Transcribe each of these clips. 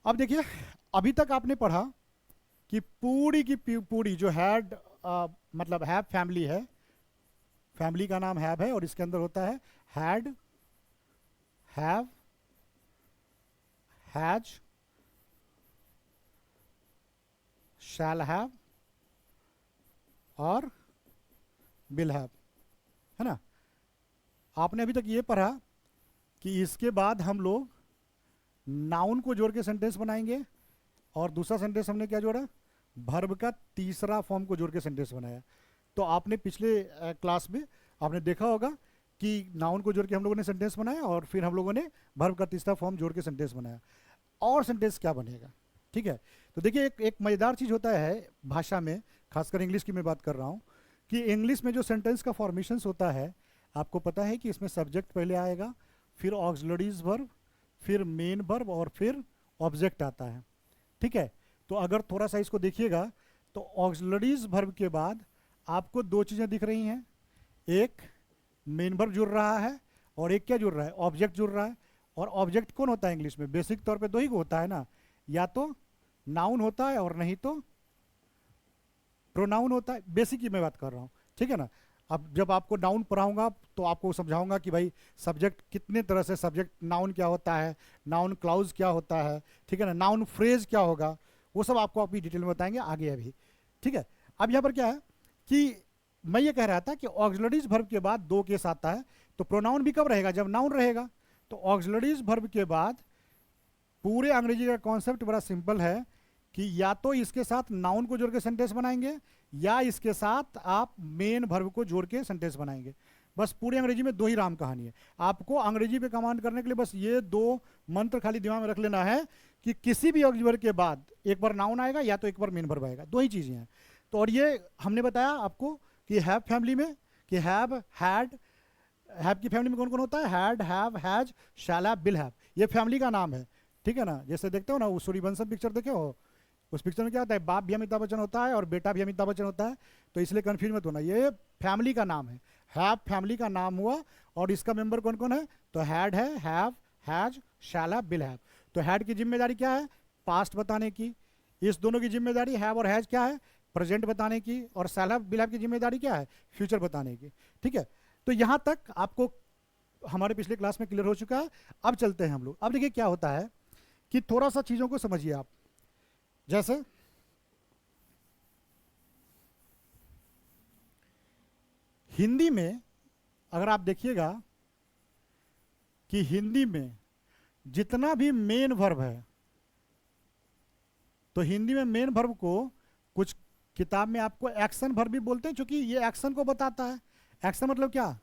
अब देखिए, अभी तक आपने पढ़ा कि पूरी की पूरी जो हैड मतलब हैव फैमिली है, फैमिली का नाम हैव है और इसके अंदर होता है had, have, has, shall have और विल हैव, है ना। आपने अभी तक ये पढ़ा कि इसके बाद हम लोग नाउन को जोड़ के सेंटेंस बनाएंगे, और दूसरा सेंटेंस हमने क्या जोड़ा, वर्ब का तीसरा फॉर्म को जोड़ के सेंटेंस बनाया। तो आपने पिछले क्लास में आपने देखा होगा कि नाउन को जोड़ के हम लोगों ने सेंटेंस बनाया और फिर हम लोगों ने वर्ब का तीसरा फॉर्म जोड़ के सेंटेंस बनाया। और सेंटेंस क्या बनेगा, ठीक है। तो देखिए, एक मज़ेदार चीज़ होता है भाषा में, खासकर इंग्लिश की मैं बात कर रहा हूँ, कि इंग्लिश में जो सेंटेंस का फॉर्मेशंस होता है, आपको पता है कि इसमें सब्जेक्ट पहले आएगा, फिर ऑक्सिलरीज वर्ब, फिर मेन वर्ब और फिर ऑब्जेक्ट आता है, ठीक है। तो अगर थोड़ा सा इसको देखिएगा तो ऑक्सिलरीज वर्ब के बाद आपको दो चीज़ें दिख रही हैं, एक मेन वर्ब जुड़ रहा है और एक क्या जुड़ रहा है, ऑब्जेक्ट जुड़ रहा है। और ऑब्जेक्ट कौन होता है इंग्लिश में, बेसिक तौर पे दो ही को होता है ना, या तो नाउन होता है और नहीं तो प्रोनाउन होता है। बेसिक की मैं बात कर रहा हूँ, ठीक है ना। अब जब आपको नाउन पढ़ाऊंगा तो आपको समझाऊंगा कि भाई सब्जेक्ट कितने तरह से, सब्जेक्ट नाउन क्या होता है, नाउन क्लाउज क्या होता है, ठीक है ना, नाउन फ्रेज क्या होगा, वो सब आपको अभी डिटेल में बताएंगे आगे अभी, ठीक है। अब यहाँ पर क्या है कि मैं ये कह रहा था कि ऑक्सिलरीज वर्ब के बाद दो केस आता है, तो प्रोनाउन भी कब रहेगा, जब नाउन रहेगा। तो ऑक्सिलरीज वर्ब के बाद पूरे अंग्रेजी का कॉन्सेप्ट बड़ा सिंपल है कि या तो इसके साथ नाउन को जोड़ के सेंटेंस बनाएंगे या इसके साथ आप मेन वर्ब को जोड़ के सेंटेंस बनाएंगे। बस पूरी अंग्रेजी में दो ही राम कहानी है। आपको अंग्रेजी पे कमांड करने के लिए बस ये दो मंत्र खाली दिमाग में रख लेना है कि किसी भी ऑक्सिलरी के बाद एक बार नाउन आएगा या तो एक बार मेन वर्ब आएगा, दो ही चीज़ें हैं। तो और ये हमने बताया आपको कि हैव फैमिली में कि हैव, हैड, हैव की फैमिली में कौन कौन होता है, had, have, has, shall have, will have, ये फैमिली का नाम है, ठीक है ना। जैसे देखते हो ना, वो सूर्यवंशम पिक्चर देखे हो, उस पिक्चर में क्या होता है, बाप भी अमिताभ बच्चन होता है और बेटा भी अमिताभ बच्चन होता है, तो इसलिए कंफ्यूज मत होना, ये फैमिली का नाम है, हैव फैमिली का नाम हुआ। और इसका मेंबर कौन कौन है, तो हैड है, have, has, shall have, will have. तो हैड की जिम्मेदारी क्या है, पास्ट बताने की। इस दोनों की जिम्मेदारी हैव और हैज क्या है, प्रेजेंट बताने की। और शैल हैव, विल हैव की जिम्मेदारी क्या है, फ्यूचर बताने की, ठीक है। तो यहां तक आपको हमारे पिछले क्लास में क्लियर हो चुका है। अब चलते हैं हम लोग। अब देखिए क्या होता है कि थोड़ा सा चीजों को समझिए आप। जैसे हिंदी में अगर आप देखिएगा कि हिंदी में जितना भी मेन वर्ब है, तो हिंदी में मेन वर्ब को कुछ किताब में आपको एक्शन वर्ब भी बोलते हैं, क्योंकि ये एक्शन को बताता है। एक्शन मतलब क्या,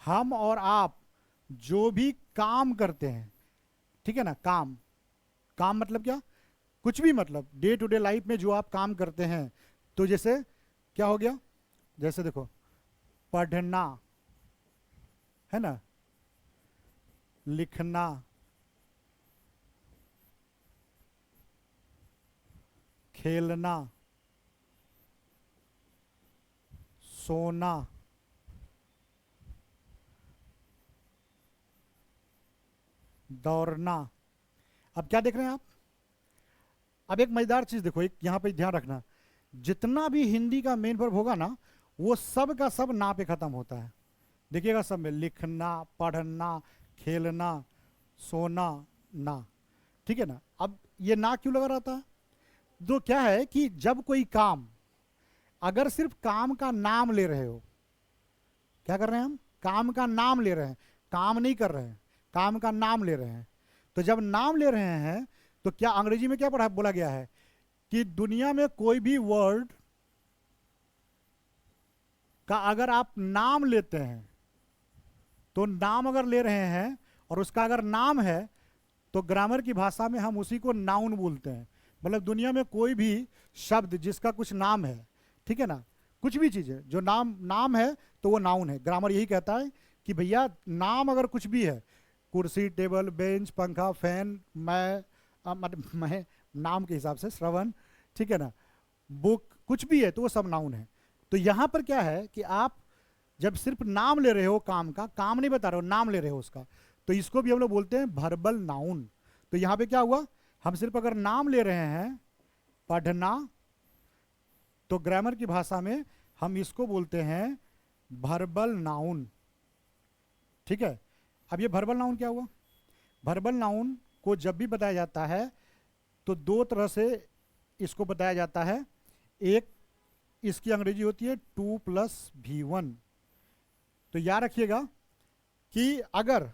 हम और आप जो भी काम करते हैं, ठीक है ना, काम, काम मतलब क्या, कुछ भी, मतलब डे टू डे लाइफ में जो आप काम करते हैं। तो जैसे क्या हो गया, जैसे देखो, पढ़ना, है ना, लिखना, खेलना, सोना, दौड़ना। अब क्या देख रहे हैं आप, अब एक मजेदार चीज देखो, एक यहां पे ध्यान रखना, जितना भी हिंदी का मेन वर्ब होगा ना, वो सब का सब ना पे खत्म होता है। देखिएगा सब में, लिखना, पढ़ना, खेलना, सोना, ना, ठीक है ना। अब ये ना क्यों लगा रहता है, तो क्या है कि जब कोई काम, अगर सिर्फ काम का नाम ले रहे हो, क्या कर रहे हैं हम, काम का नाम ले रहे हैं, काम नहीं कर रहे हैं, काम का नाम ले रहे हैं। तो जब नाम ले रहे हैं तो क्या अंग्रेजी में क्या पढ़ा बोला गया है कि दुनिया में कोई भी वर्ड का अगर आप नाम लेते हैं, तो नाम अगर ले रहे हैं और उसका अगर नाम है, तो ग्रामर की भाषा में हम उसी को नाउन बोलते हैं। मतलब दुनिया में कोई भी शब्द जिसका कुछ नाम है, ठीक है ना, कुछ भी चीज़ है जो नाम नाम है, तो वो नाउन है। ग्रामर यही कहता है कि भैया नाम अगर कुछ भी है, कुर्सी, टेबल, बेंच, पंखा, फैन, मतलब मैं नाम के हिसाब से, श्रवण, ठीक है ना, बुक, कुछ भी है तो वो सब नाउन है। तो यहाँ पर क्या है कि आप जब सिर्फ नाम ले रहे हो काम का, काम नहीं बता रहे हो, नाम ले रहे हो उसका, तो इसको भी हम लोग बोलते हैं वर्बल नाउन। तो यहाँ पे क्या हुआ, हम सिर्फ अगर नाम ले रहे हैं पढ़ना, तो ग्रामर की भाषा में हम इसको बोलते हैं वर्बल नाउन। ठीक है, अब ये वर्बल नाउन क्या हुआ? वर्बल नाउन को जब भी बताया जाता है तो दो तरह से इसको बताया जाता है। एक इसकी अंग्रेजी होती है 2+V1। तो याद रखिएगा कि अगर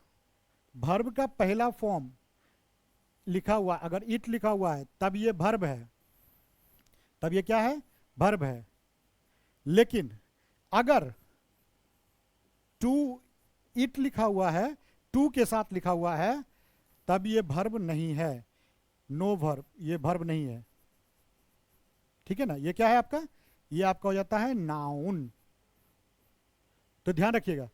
वर्ब का पहला फॉर्म लिखा हुआ, अगर इट लिखा हुआ है तब ये वर्ब है, तब ये क्या है? वर्ब है। लेकिन अगर टू इट लिखा हुआ है, टू के साथ लिखा हुआ है, तब ये वर्ब नहीं है, नो वर्ब, ये वर्ब नहीं है। ठीक है ना, ये क्या है आपका? ये आपका हो जाता है नाउन। तो ध्यान रखिएगा,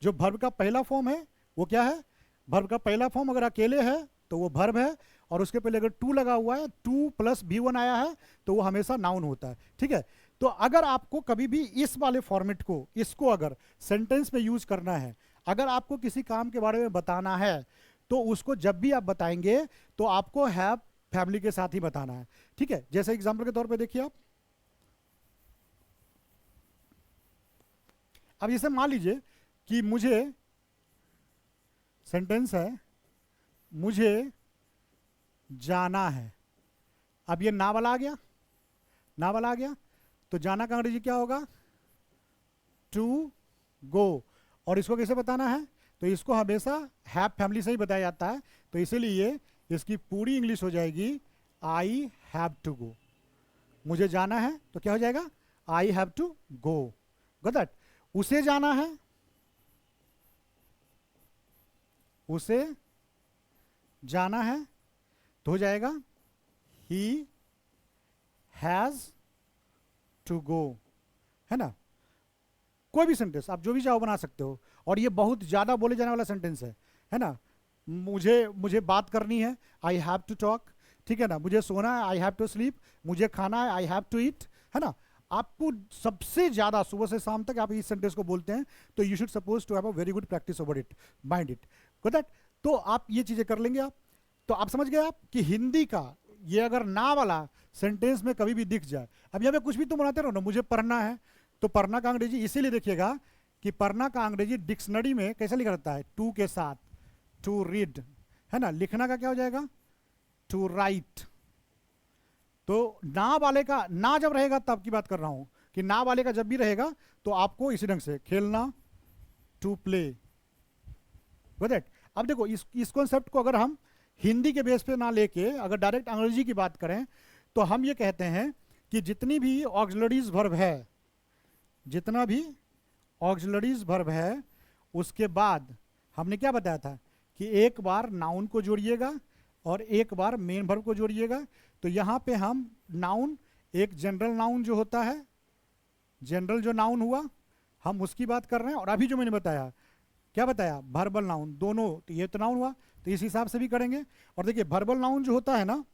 जो वर्ब का पहला फॉर्म है वो क्या है? वर्ब का पहला फॉर्म अगर अकेले है तो वो वर्ब है, और उसके पहले अगर टू लगा हुआ है, 2+V1 आया है, तो वो हमेशा नाउन होता है। ठीक है, तो अगर आपको कभी भी इस वाले फॉर्मेट को, इसको अगर सेंटेंस में यूज करना है, अगर आपको किसी काम के बारे में बताना है, तो उसको जब भी आप बताएंगे तो आपको हैव फैमिली के साथ ही बताना है। ठीक है, जैसे एग्जाम्पल के तौर पे देखिए आप, अब जैसे मान लीजिए कि मुझे, सेंटेंस है मुझे जाना है। अब ये ना वाला आ गया, ना वाला आ गया, तो जाना का अंग्रेजी क्या होगा? To go. और इसको कैसे बताना है? तो इसको हमेशा हैव फैमिली से ही बताया जाता है, तो इसीलिए इसकी पूरी इंग्लिश हो जाएगी आई हैव टू गो। मुझे जाना है तो क्या हो जाएगा? I have to go. Got that? उसे जाना है, उसे जाना है तो हो जाएगा ही हैज टू गो। है ना? कोई भी सेंटेंस आप जो भी चाहो बना सकते हो, और ये बहुत ज्यादा बोले जाने वाला सेंटेंस है ना? मुझे बात करनी है, आई हैव टू टॉक। ठीक है ना? मुझे सोना है, आई हैव टू स्लीप। मुझे खाना है, आई हैव टू ईट। है ना? आपको सबसे ज्यादा सुबह से शाम तक आप इस सेंटेंस को बोलते हैं, तो you should suppose to have a very good practice over it, mind it. Got that? तो आप ये चीजें कर लेंगे आप। तो आप समझ गए आप कि हिंदी का ये अगर ना वाला सेंटेंस में कभी भी दिख जाए, अब यहाँ पे कुछ भी तुम बनाते रहो ना, मुझे पढ़ना है, तो पढ़ना का अंग्रेजी इसीलिए देखिएगा कि पढ़ना का अंग्रेजी डिक्शनरी में कैसे लिखा रहता है? टू के साथ, टू रीड। है ना? लिखना का क्या हो जाएगा? To write. तो ना वाले का, ना जब रहेगा तब की बात कर रहा हूं कि ना वाले का जब भी रहेगा तो आपको इसी ढंग से खेलना, टू प्ले। Got it? अब देखो इस कॉन्सेप्ट को अगर हम हिंदी के बेस पे ना लेके अगर डायरेक्ट अंग्रेजी की बात करें, तो हम ये कहते हैं कि जितनी भी ऑक्सिलरीज वर्ब है, जितना भी ऑक्सिलरीज वर्ब है, उसके बाद हमने क्या बताया था कि एक बार नाउन को जोड़िएगा और एक बार मेन वर्ब को जोड़िएगा। तो यहाँ पे हम नाउन, एक जनरल नाउन जो होता है, जनरल जो नाउन हुआ, हम उसकी बात कर रहे हैं। और अभी जो मैंने बताया, क्या बताया? वर्बल नाउन, दोनों। तो ये तो नाउन हुआ, तो इस हिसाब से भी करेंगे। और देखिए वर्बल नाउन जो होता है ना,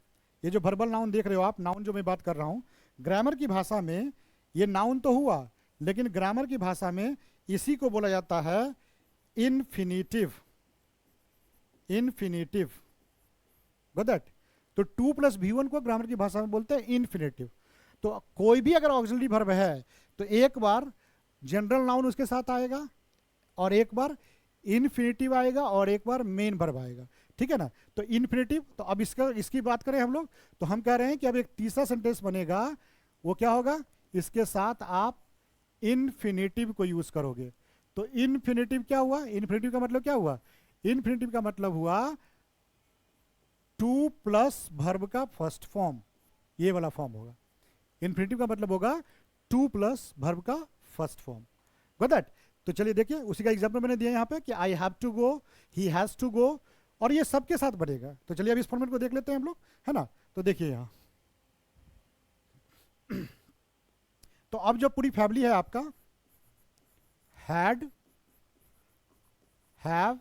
ये जो वर्बल नाउन देख रहे हो आप, नाउन जो मैं बात कर रहा हूँ, ग्रामर की भाषा में ये नाउन तो हुआ, लेकिन ग्रामर की भाषा में इसी को बोला जाता है इन्फिनिटिव। इन्फिनिटिव। Got that? तो 2+V1 को ग्रामर की भाषा में बोलते हैं इन्फिनिटिव। तो कोई भी अगर ऑक्सिलरी वर्ब है तो एक बार जनरल नाउन उसके साथ आएगा, और एक बार इन्फिनिटिव आएगा, और एक बार मेन वर्ब आएगा। ठीक है ना? तो इन्फिनिटिव, तो अब इसकी बात करें हम लोग, तो हम कह रहे हैं कि अब एक तीसरा सेंटेंस बनेगा, वो क्या होगा? इसके साथ आप इन्फिनिटिव को यूज करोगे। तो इन्फिनिटिव क्या हुआ? इन्फिनिटिव का मतलब क्या हुआ? इन्फिनिटिव का मतलब हुआ 2+ वर्ब का फर्स्ट फॉर्म, ये वाला फॉर्म होगा। इन्फिनिटिव का मतलब होगा 2+ वर्ब का फर्स्ट फॉर्म। Got that? तो चलिए देखिए, उसी का एग्जांपल मैंने दिया यहाँ पे कि I have to go, he has to go, और ये सबके साथ बनेगा। तो चलिए अब इस फॉर्मेट को देख लेते हैं हम लोग, है ना? तो देखिए यहाँ तो अब जो पूरी फैमिली है आपका, had, have,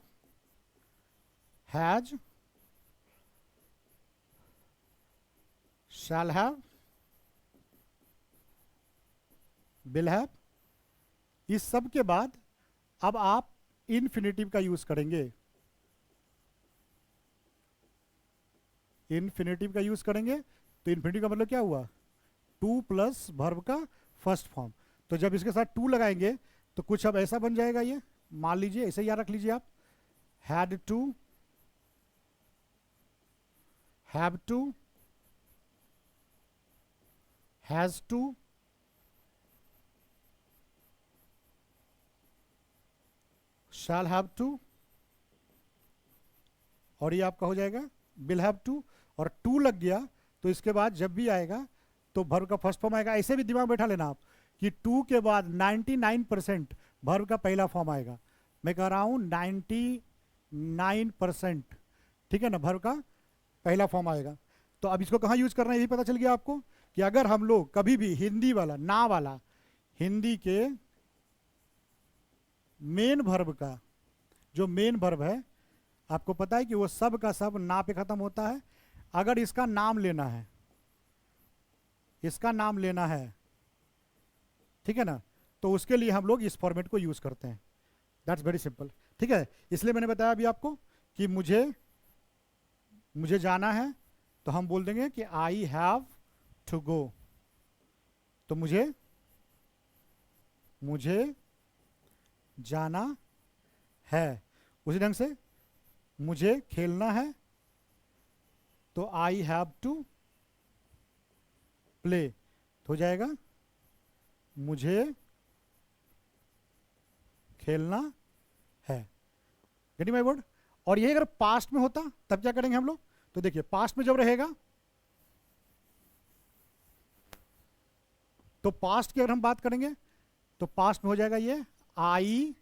has, shall have, will have, इस सब के बाद अब आप इन्फिनिटिव का यूज करेंगे। इन्फिनेटिव का यूज करेंगे, तो इन्फिनेटिव का मतलब क्या हुआ, टू प्लस वर्ब का फर्स्ट फॉर्म। तो जब इसके साथ टू लगाएंगे तो कुछ अब ऐसा बन जाएगा, ये मान लीजिए, ऐसे याद रख लीजिए आप, had to, have to, has to, shall have to, और ये आपका हो जाएगा विल हैव टू, और टू लग गया तो इसके बाद जब भी आएगा तो वर्ब का फर्स्ट फॉर्म आएगा। ऐसे भी दिमाग बैठा लेना आप कि टू के बाद 99% वर्ब का पहला फॉर्म आएगा। मैं कह रहा हूं 99%, ठीक है ना, वर्ब का पहला फॉर्म आएगा। तो अब इसको कहाँ यूज करना है यही पता चल गया आपको, कि अगर हम लोग कभी भी हिंदी वाला ना वाला, हिंदी के मेन वर्ब का जो मेन वर्ब है, आपको पता है कि वो सब का सब ना पे खत्म होता है। अगर इसका नाम लेना है, इसका नाम लेना है, ठीक है ना, तो उसके लिए हम लोग इस फॉर्मेट को यूज करते हैं। दैट्स वेरी सिंपल, ठीक है। इसलिए मैंने बताया अभी आपको कि मुझे जाना है, तो हम बोल देंगे कि आई हैव टू गो। तो मुझे जाना है। उसी ढंग से मुझे खेलना है, तो आई हैव टू प्ले, हो जाएगा मुझे खेलना है। Getting my word. और यही अगर पास्ट में होता तब क्या करेंगे हम लोग, तो देखिए पास्ट में जब रहेगा, तो पास्ट की अगर हम बात करेंगे तो पास्ट में हो जाएगा ये आई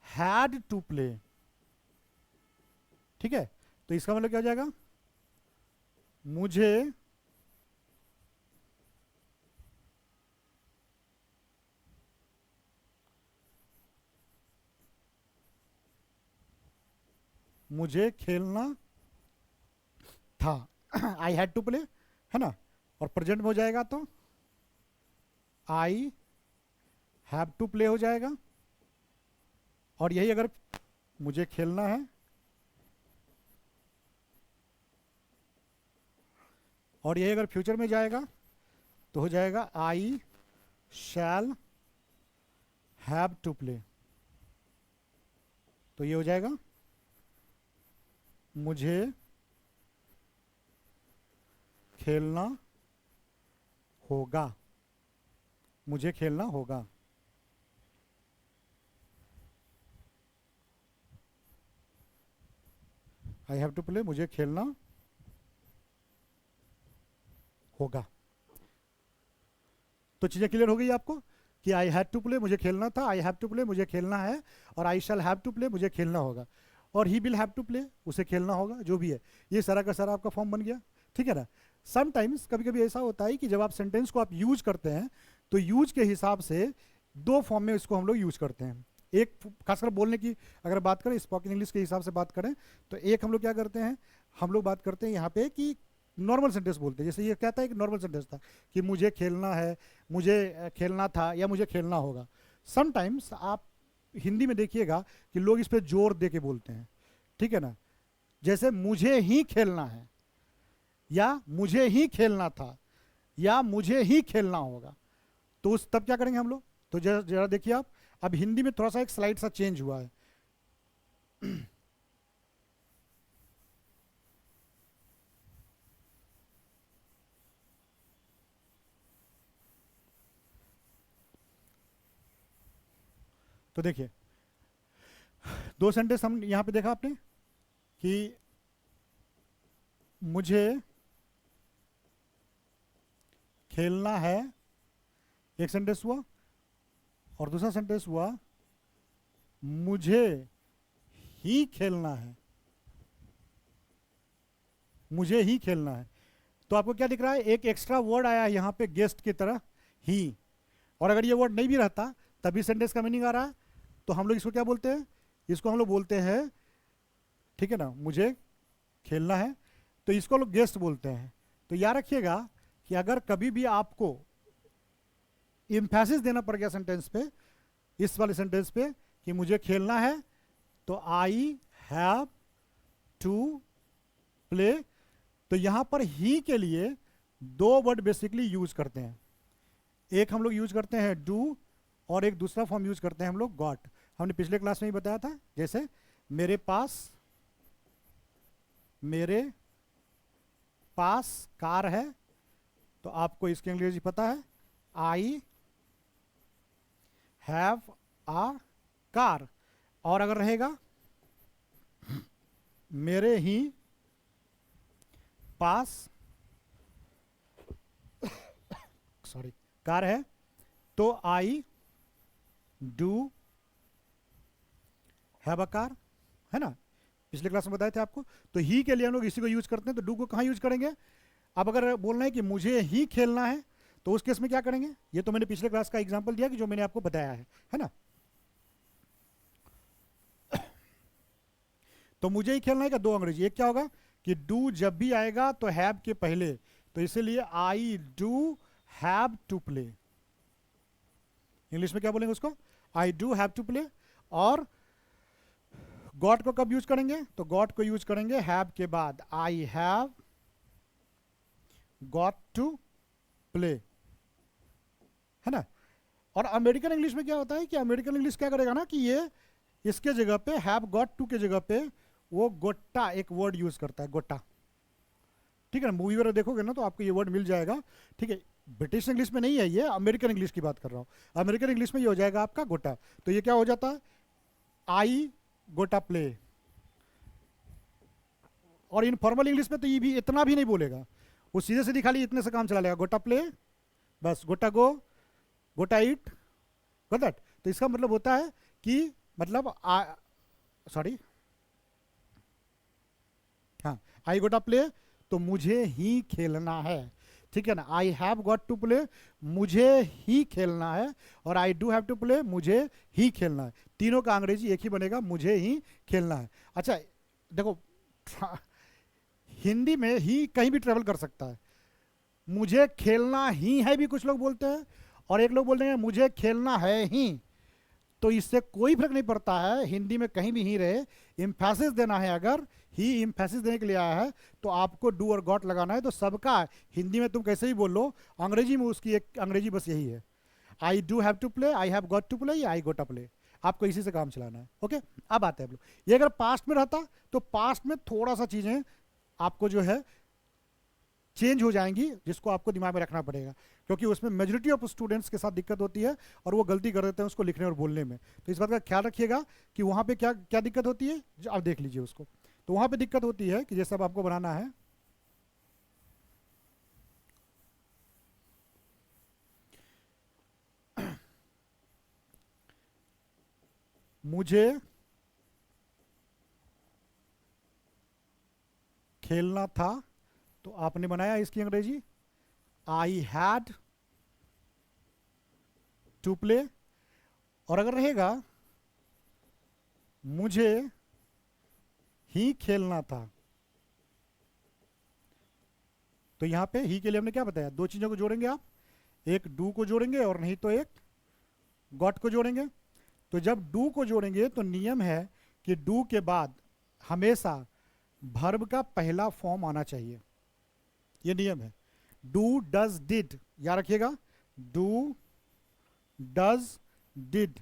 हैड टू प्ले, ठीक है। तो इसका मतलब क्या हो जाएगा, मुझे खेलना था। आई हैड टू प्ले, है ना। और प्रेजेंट में हो जाएगा तो आई हैव टू प्ले हो जाएगा। और यही अगर मुझे खेलना है, और यही अगर फ्यूचर में जाएगा तो हो जाएगा I shall have to play. तो ये हो जाएगा मुझे खेलना होगा, मुझे खेलना होगा। आई हैव टू प्ले, मुझे खेलना होगा। तो चीजें क्लियर हो गई आपको कि आई हैड टू प्ले मुझे खेलना था, आई हैव टू प्ले मुझे खेलना है, और I shall have to play मुझे खेलना होगा, और he will have to play उसे खेलना होगा, जो भी है। ये सारा का सारा आपका फॉर्म बन गया, ठीक है ना। समटाइम्स कभी कभी ऐसा होता है कि जब आप सेंटेंस को आप यूज करते हैं तो यूज के हिसाब से दो फॉर्म में इसको हम लोग यूज करते हैं। एक खासकर बोलने की अगर बात करें, स्पोकन इंग्लिश के हिसाब से बात करें, तो एक हम लोग क्या करते हैं, हम लोग बात करते हैं यहाँ पे कि नॉर्मल सेंटेंस बोलते हैं। जैसे ये कहता है कि नॉर्मल सेंटेंस था कि मुझे खेलना है, मुझे खेलना था, या मुझे खेलना होगा। समटाइम्स आप हिंदी में देखिएगा कि लोग इस पर जोर दे के बोलते हैं, ठीक है ना। जैसे मुझे ही खेलना है, या मुझे ही खेलना था, या मुझे ही खेलना होगा। तो उस तब क्या करेंगे हम लोग, तो जरा देखिए आप, अब हिंदी में थोड़ा सा एक स्लाइड सा चेंज हुआ है। तो देखिए दो सेंटेंस हम यहां पे देखा आपने कि मुझे खेलना है, एक सेंटेंस हुआ, और दूसरा सेंटेंस हुआ मुझे ही खेलना है, मुझे ही खेलना है। तो आपको क्या दिख रहा है, एक एक्स्ट्रा वर्ड आया है यहाँ पे गेस्ट की तरह, ही। और अगर ये वर्ड नहीं भी रहता तभी सेंटेंस का मीनिंग आ रहा है। तो हम लोग इसको क्या बोलते हैं, इसको हम लोग बोलते हैं, ठीक है ना, मुझे खेलना है, तो इसको लोग गेस्ट बोलते हैं। तो याद रखिएगा कि अगर कभी भी आपको एम्फेसिस देना पड़ गया सेंटेंस पे, इस वाले सेंटेंस पे, कि मुझे खेलना है, तो आई हैव टू प्ले, तो यहां पर ही के लिए दो वर्ड बेसिकली यूज करते हैं। एक हम लोग यूज करते हैं डू, और एक दूसरा फॉर्म यूज करते हैं हम लोग गॉट। हमने पिछले क्लास में ही बताया था, जैसे मेरे पास कार है, तो आपको इसकी अंग्रेजी पता है, आई हैव आ कार। और अगर रहेगा मेरे ही पास सॉरी कार है, तो आई डू हैव अ कार, है ना, पिछले क्लास में बताए थे आपको। तो ही के लिए हम लोग इसी को यूज करते हैं, तो डू को कहाँ यूज करेंगे। अब अगर बोलना है कि मुझे ही खेलना है, तो उस केस में क्या करेंगे, ये तो मैंने पिछले क्लास का एग्जांपल दिया कि जो मैंने आपको बताया है ना। तो मुझे ही खेलना है का दो अंग्रेजी, एक क्या होगा कि डू जब भी आएगा तो हैव के पहले, तो इसीलिए I do have to play. English में क्या बोलेंगे उसको, I do have to play. और गॉट को कब यूज करेंगे, तो गॉट को यूज करेंगे हैव के बाद, I have got to play, है ना। और अमेरिकन इंग्लिश में क्या होता है कि अमेरिकन इंग्लिश क्या करेगा ना कि ये इसके जगह पे हैव गॉट टू के जगह पे वो गोटा एक वर्ड यूज करता है, गोटा, ठीक है ना। मूवी वगैरह देखोगे ना तो आपको ये वर्ड मिल जाएगा, ठीक है। ब्रिटिश इंग्लिश में नहीं है ये, अमेरिकन इंग्लिश की बात कर रहा हूं। अमेरिकन इंग्लिश में ये हो जाएगा आपका गोटा। तो ये क्या हो जाता है, आई गोटा प्ले। और इनफॉर्मल इंग्लिश में तो ये भी इतना भी नहीं बोलेगा, वो सीधे सीधे खाली इतने से काम चला लेगा, गोटा प्ले, बस, गोटा गो, गोटा ईट, गॉट दैट। तो इसका मतलब होता है कि मतलब सॉरी हाँ, आई गोटा प्ले, तो मुझे ही खेलना है, ठीक है ना। I have got to play, मुझे ही खेलना है, और I do have to play, मुझे ही खेलना है। तीनों का अंग्रेजी एक ही बनेगा, मुझे ही खेलना है। अच्छा देखो, हिंदी में ही कहीं भी ट्रेवल कर सकता है। मुझे खेलना ही है भी कुछ लोग बोलते हैं, और एक लोग बोल रहे हैं मुझे खेलना है ही। तो इससे कोई फर्क नहीं पड़ता है, हिंदी में कहीं भी ही रहे, इम्फेसिस देना है। अगर ही इम्फेसिस देने के लिए आया है तो आपको डू और गॉट लगाना है। तो सबका हिंदी में तुम कैसे भी बोल लो, अंग्रेजी में उसकी एक अंग्रेजी बस यही है, I do have to play, I have got to play, या आई गोट टू प्ले। आपको इसी से काम चलाना है, ओके। अब आते हैं हम लोग, ये अगर पास्ट में रहता तो पास्ट में थोड़ा सा चीजें आपको जो है चेंज हो जाएंगी, जिसको आपको दिमाग में रखना पड़ेगा, क्योंकि उसमें मेजोरिटी ऑफ स्टूडेंट्स के साथ दिक्कत होती है और वो गलती कर देते हैं उसको लिखने और बोलने में। तो इस बात का ख्याल रखिएगा कि वहाँ पे क्या क्या दिक्कत होती है, आप देख लीजिए उसको। तो वहाँ पे दिक्कत होती है कि जैसे अब आपको बनाना है, मुझे खेलना था, तो आपने बनाया इसकी अंग्रेजी आई हैड टू प्ले। और अगर रहेगा मुझे ही खेलना था, तो यहां पे ही के लिए हमने क्या बताया, दो चीजों को जोड़ेंगे आप, एक डू को जोड़ेंगे और नहीं तो एक गॉट को जोड़ेंगे। तो जब डू को जोड़ेंगे तो नियम है कि डू के बाद हमेशा वर्ब का पहला फॉर्म आना चाहिए, ये नियम है। डू डज डिड, याद रखिएगा, डू डज डिड,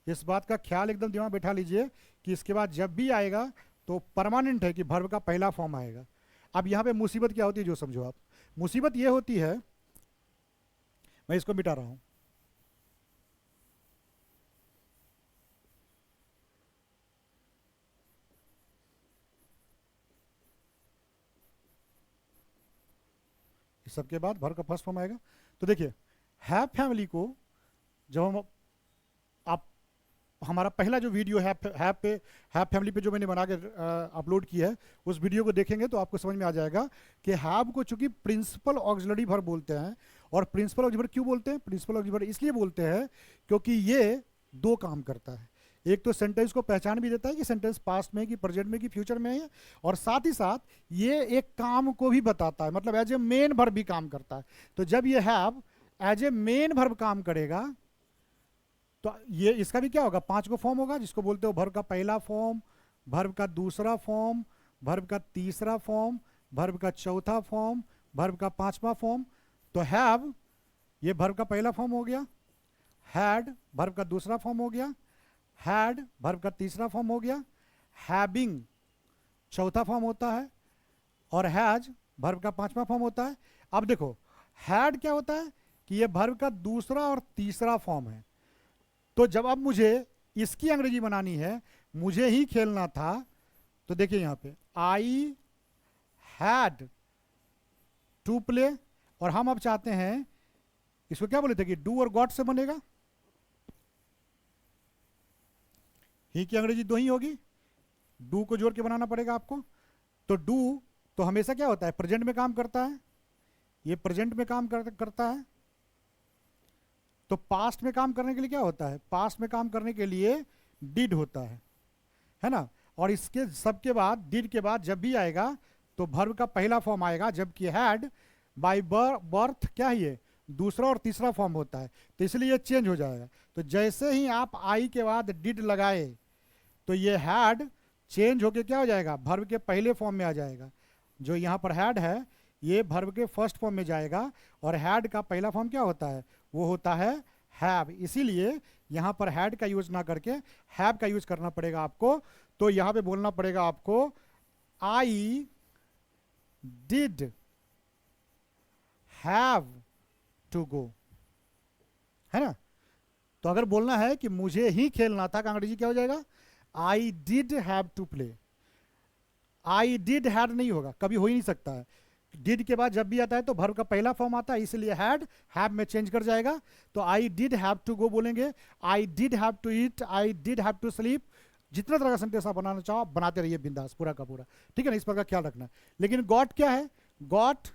इस बात का ख्याल एकदम दिमाग बैठा लीजिए कि इसके बाद जब भी आएगा तो परमानेंट है कि वर्ब का पहला फॉर्म आएगा। अब यहां पे मुसीबत क्या होती है जो समझो आप, मुसीबत ये होती है, मैं इसको मिटा रहा हूं, इस सबके बाद वर्ब का फर्स्ट फॉर्म आएगा। तो देखिए हैव फैमिली को जब हम आप हमारा पहला जो वीडियो है हैव फैमिली पे जो मैंने बना के अपलोड किया है, उस वीडियो को देखेंगे तो आपको समझ में आ जाएगा कि हैव को चूंकि प्रिंसिपल ऑक्सिलरी वर्ब बोलते हैं। और प्रिंसिपल ऑक्सिलरी वर्ब क्यों बोलते हैं, प्रिंसिपल ऑक्सिलरी वर्ब इसलिए बोलते हैं क्योंकि ये दो काम करता है। एक तो सेंटेंस को पहचान भी देता है कि सेंटेंस पास्ट में कि प्रेजेंट में कि फ्यूचर में है, और साथ ही साथ ये एक काम को भी बताता है, मतलब एज ए मेन वर्ब भी काम करता है। तो जब ये have as a main verb काम करेगा तो ये इसका भी क्या होगा, 5 को फॉर्म होगा, जिसको बोलते हो वर्ब का पहला फॉर्म, वर्ब का दूसरा फॉर्म, वर्ब का तीसरा फॉर्म, वर्ब का चौथा फॉर्म, वर्ब का पांचवा फॉर्म। तो हैव ये वर्ब का पहला फॉर्म हो गया, हैड वर्ब का दूसरा फॉर्म हो गया, हैड वर्ब का तीसरा फॉर्म हो गया, हैविंग चौथा फॉर्म होता है, और हैज वर्ब का पांचवा फॉर्म होता है। अब देखो हैड क्या होता है कि ये वर्ब का दूसरा और तीसरा फॉर्म है। तो जब अब मुझे इसकी अंग्रेजी बनानी है, मुझे ही खेलना था, तो देखिए यहां पे आई हैड टू प्ले, और हम अब चाहते हैं इसको क्या बोले थे कि डू और गॉट से बनेगा, ही की अंग्रेजी दो ही होगी, डू को जोड़ के बनाना पड़ेगा आपको। तो डू तो हमेशा क्या होता है, प्रेजेंट में काम करता है, ये प्रेजेंट में काम करता है। तो पास्ट में काम करने के लिए क्या होता है, पास्ट में काम करने के लिए डिड होता है ना। और इसके सबके बाद डिड के बाद जब भी आएगा तो वर्ब का पहला फॉर्म आएगा, जबकि हैड बाय बर्थ क्या है ये दूसरा और तीसरा फॉर्म होता है, तो इसलिए ये चेंज हो जाएगा। तो जैसे ही आप आई के बाद डिड लगाए तो ये हैड चेंज होके क्या हो जाएगा, वर्ब के पहले फॉर्म में आ जाएगा। जो यहाँ पर हैड है ये वर्ब के फर्स्ट फॉर्म में जाएगा, और हैड का पहला फॉर्म क्या होता है, वो होता है हैव। इसीलिए यहाँ पर हैड का यूज ना करके हैव का यूज करना पड़ेगा आपको। तो यहाँ पे बोलना पड़ेगा आपको I did have to go, है ना। तो अगर बोलना है कि मुझे ही खेलना था, का अंग्रेजी क्या हो जाएगा, I did have to play. I did had नहीं होगा, कभी हो ही नहीं सकता है। डिड के बाद जब भी आता है तो वर्ब का पहला फॉर्म आता है, इसलिए हैड हैव में चेंज कर जाएगा। तो I did have to go बोलेंगे, I did have to eat, I did have to sleep. जितना तरह का सेंटेंस आप बनाना चाहो आप बनाते रहिए बिंदास, पूरा का पूरा, ठीक है ना, इस पर का ख्याल रखना। लेकिन गॉट क्या है, गॉट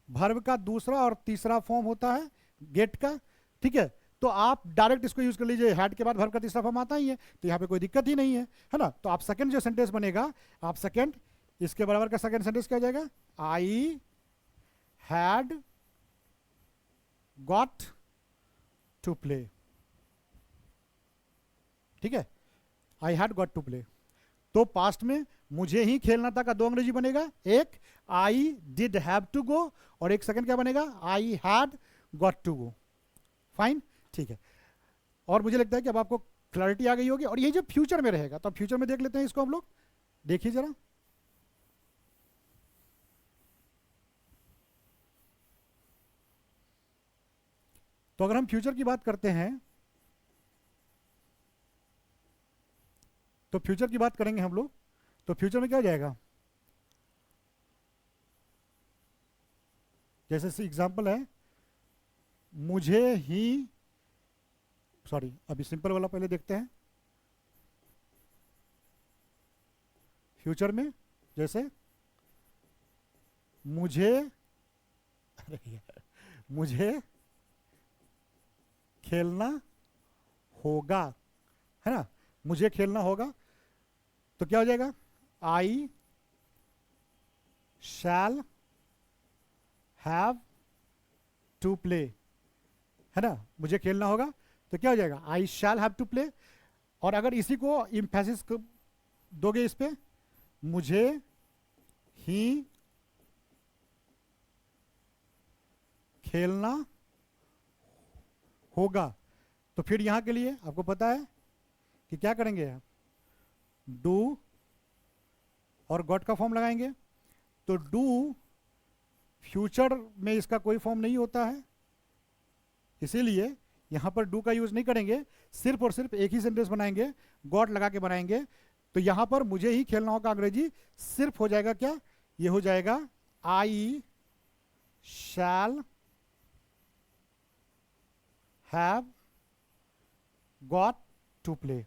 वर्ब का दूसरा और तीसरा फॉर्म होता है गेट का, ठीक है। तो आप डायरेक्ट इसको यूज कर लीजिए, हैड के बाद वर्ब का तीसरा फॉर्म आता ही है, तो यहाँ पे कोई दिक्कत ही नहीं है, है ना। तो आप सेकंड जो सेंटेंस बनेगा, आप सेकंड इसके बराबर का सेकंड सेंटेंस क्या हो जाएगा, I had got to play, ठीक है, I had got to play. तो पास्ट में मुझे ही खेलना था का दो अंग्रेजी बनेगा, एक I did have to go, और एक सेकंड क्या बनेगा, I had got to go. Fine, ठीक है। और मुझे लगता है कि अब आपको क्लैरिटी आ गई होगी। और ये जो फ्यूचर में रहेगा, तो फ्यूचर में देख लेते हैं इसको हम लोग, देखिए जरा। तो अगर हम फ्यूचर की बात करते हैं, तो फ्यूचर की बात करेंगे हम लोग, तो फ्यूचर में क्या हो जाएगा, जैसे एग्जांपल है, मुझे ही, सॉरी अभी सिंपल वाला पहले देखते हैं। फ्यूचर में जैसे मुझे, अरे यार, मुझे खेलना होगा, है ना, मुझे खेलना होगा, तो क्या हो जाएगा, I shall have to play, है ना, मुझे खेलना होगा, तो क्या हो जाएगा, I shall have to play. और अगर इसी को इम्फेसिस दोगे इस पे, मुझे ही खेलना होगा, तो फिर यहां के लिए आपको पता है कि क्या करेंगे, डू और गॉट का फॉर्म लगाएंगे। तो डू फ्यूचर में इसका कोई फॉर्म नहीं होता है, इसीलिए यहां पर डू का यूज नहीं करेंगे, सिर्फ और सिर्फ एक ही सेंटेंस बनाएंगे, गॉट लगा के बनाएंगे। तो यहां पर मुझे ही खेलना होगा अंग्रेजी सिर्फ हो जाएगा क्या, ये हो जाएगा I shall have got to play,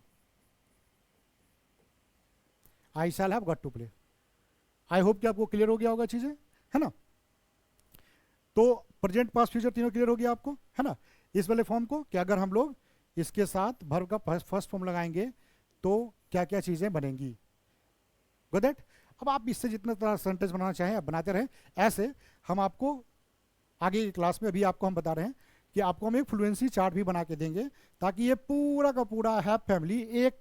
I shall have got to play. I hope कि आपको क्लियर हो गया होगा चीजें, है ना। तो प्रेजेंट पास्ट फ्यूचर तीनों क्लियर हो गया आपको, है ना। इस वाले फॉर्म को कि अगर हम लोग इसके साथ वर्ब का फर्स्ट फॉर्म लगाएंगे तो क्या क्या चीजें बनेंगी, गो दैट। अब आप इससे जितना तरह सेंटेंस बनाना चाहें आप बनाते रहें। ऐसे हम आपको आगे की क्लास में, अभी आपको हम बता रहे हैं कि आपको हम एक फ्लुएंसी चार्ट भी बना के देंगे, ताकि ये पूरा का पूरा हैव फैमिली एक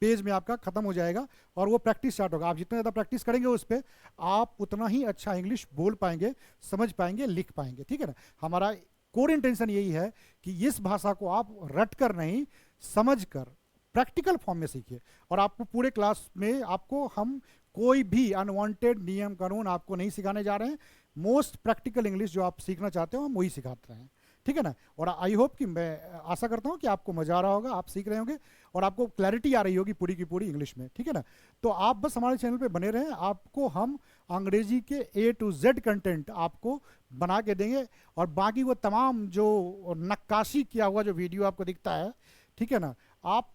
पेज में आपका खत्म हो जाएगा और वो प्रैक्टिस स्टार्ट होगा। आप जितना ज़्यादा प्रैक्टिस करेंगे उस पर, आप उतना ही अच्छा इंग्लिश बोल पाएंगे, समझ पाएंगे, लिख पाएंगे, ठीक है ना। हमारा कोर इंटेंशन यही है कि इस भाषा को आप रट कर नहीं, समझ कर प्रैक्टिकल फॉर्म में सीखिए। और आपको पूरे क्लास में आपको हम कोई भी अनवांटेड नियम कानून आपको नहीं सिखाने जा रहे हैं। मोस्ट प्रैक्टिकल इंग्लिश जो आप सीखना चाहते हो हम वही सिखाते रहे हैं, ठीक है ना। और आई होप कि मैं आशा करता हूँ कि आपको मजा आ रहा होगा, आप सीख रहे होंगे और आपको क्लैरिटी आ रही होगी पूरी की पूरी इंग्लिश में, ठीक है ना। तो आप बस हमारे चैनल पे बने रहें, आपको हम अंग्रेजी के A to Z कंटेंट आपको बना के देंगे। और बाकी वो तमाम जो नक्काशी किया हुआ जो वीडियो आपको दिखता है, ठीक है ना, आप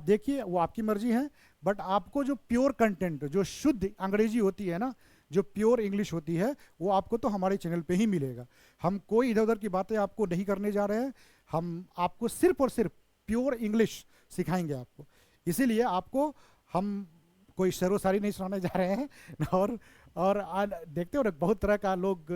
देखिए, वो आपकी मर्जी है। बट आपको जो प्योर कंटेंट, जो शुद्ध अंग्रेजी होती है ना, जो प्योर इंग्लिश होती है, वो आपको तो हमारे चैनल पे ही मिलेगा। हम कोई इधर उधर की बातें आपको नहीं करने जा रहे हैं, हम आपको सिर्फ और सिर्फ प्योर इंग्लिश सिखाएंगे आपको। इसीलिए आपको हम कोई शेरो शायरी नहीं सुनाने जा रहे हैं। और देखते हो ना, बहुत तरह का लोग